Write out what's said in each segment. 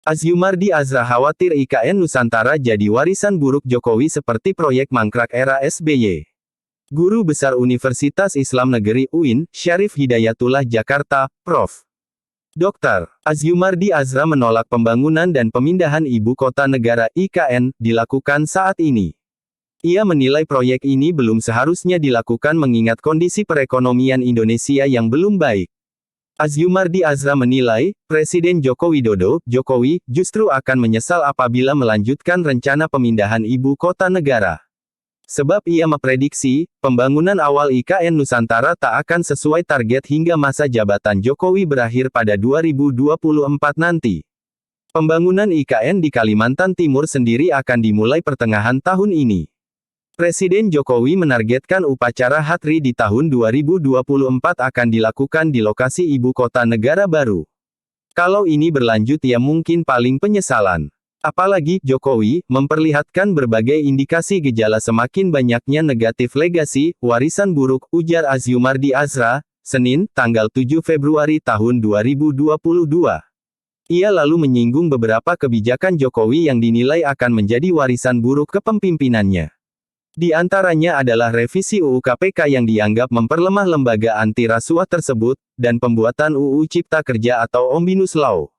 Azhumardi Azra khawatir IKN Nusantara jadi warisan buruk Jokowi seperti proyek mangkrak era SBY. Guru Besar Universitas Islam Negeri UIN, Syarif Hidayatullah Jakarta, Prof. Dr. Azhumardi Azra menolak pembangunan dan pemindahan ibu kota negara (IKN) dilakukan saat ini. Ia menilai proyek ini belum seharusnya dilakukan mengingat kondisi perekonomian Indonesia yang belum baik. Azhumardi Azra menilai, Presiden Joko Widodo, Jokowi, justru akan menyesal apabila melanjutkan rencana pemindahan ibu kota negara. Sebab ia memprediksi, pembangunan awal IKN Nusantara tak akan sesuai target hingga masa jabatan Jokowi berakhir pada 2024 nanti. Pembangunan IKN di Kalimantan Timur sendiri akan dimulai pertengahan tahun ini. Presiden Jokowi menargetkan upacara Hatri di tahun 2024 akan dilakukan di lokasi ibu kota negara baru. Kalau ini berlanjut ya mungkin paling penyesalan. Apalagi, Jokowi memperlihatkan berbagai indikasi gejala semakin banyaknya negatif legasi, warisan buruk, ujar Azhumardi Azra, Senin, tanggal 7 Februari tahun 2022. Ia lalu menyinggung beberapa kebijakan Jokowi yang dinilai akan menjadi warisan buruk kepemimpinannya. Di antaranya adalah revisi UU KPK yang dianggap memperlemah lembaga anti rasuah tersebut, dan pembuatan UU Cipta Kerja atau Omnibus Law.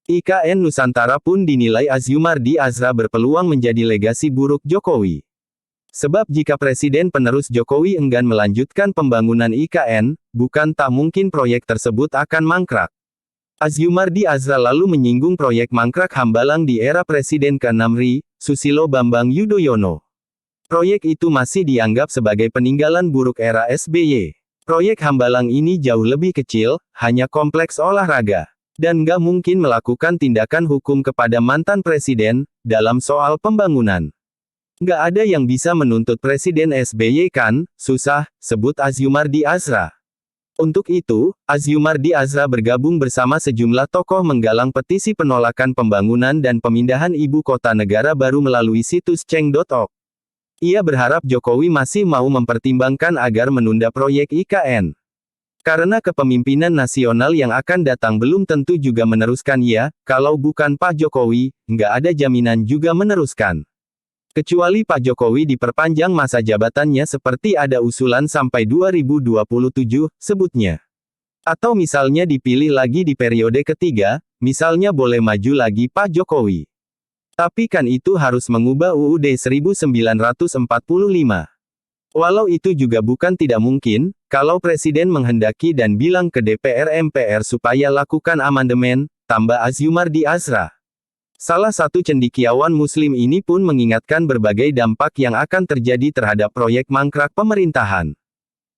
IKN Nusantara pun dinilai Azhumardi Azra berpeluang menjadi legasi buruk Jokowi. Sebab jika Presiden penerus Jokowi enggan melanjutkan pembangunan IKN, bukan tak mungkin proyek tersebut akan mangkrak. Azhumardi Azra lalu menyinggung proyek mangkrak Hambalang di era Presiden ke-6 RI, Susilo Bambang Yudhoyono. Proyek itu masih dianggap sebagai peninggalan buruk era SBY. Proyek Hambalang ini jauh lebih kecil, hanya kompleks olahraga. Dan nggak mungkin melakukan tindakan hukum kepada mantan presiden, dalam soal pembangunan. Nggak ada yang bisa menuntut Presiden SBY kan, susah, sebut Azhumardi Azra. Untuk itu, Azhumardi Azra bergabung bersama sejumlah tokoh menggalang petisi penolakan pembangunan dan pemindahan ibu kota negara baru melalui situs ceng.org. Ia berharap Jokowi masih mau mempertimbangkan agar menunda proyek IKN. Karena kepemimpinan nasional yang akan datang belum tentu juga meneruskan ia, kalau bukan Pak Jokowi, nggak ada jaminan juga meneruskan. Kecuali Pak Jokowi diperpanjang masa jabatannya seperti ada usulan sampai 2027, sebutnya. Atau misalnya dipilih lagi di periode ketiga, misalnya boleh maju lagi Pak Jokowi. Tapi kan itu harus mengubah UUD 1945. Walau itu juga bukan tidak mungkin, kalau Presiden menghendaki dan bilang ke DPR MPR supaya lakukan amandemen, tambah Azhumardi Azra. Salah satu cendekiawan Muslim ini pun mengingatkan berbagai dampak yang akan terjadi terhadap proyek mangkrak pemerintahan.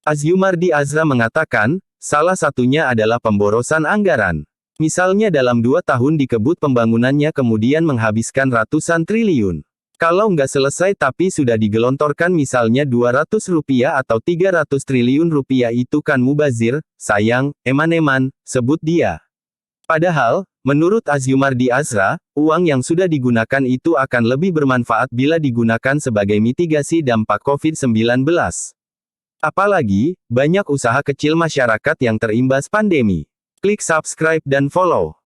Azhumardi Azra mengatakan, salah satunya adalah pemborosan anggaran. Misalnya dalam 2 tahun dikebut pembangunannya kemudian menghabiskan ratusan triliun. Kalau nggak selesai tapi sudah digelontorkan misalnya 200 rupiah atau 300 triliun rupiah itu kan mubazir, sayang, eman-eman, sebut dia. Padahal, menurut Azhumardi Azra, uang yang sudah digunakan itu akan lebih bermanfaat bila digunakan sebagai mitigasi dampak COVID-19. Apalagi, banyak usaha kecil masyarakat yang terimbas pandemi. Klik subscribe dan follow.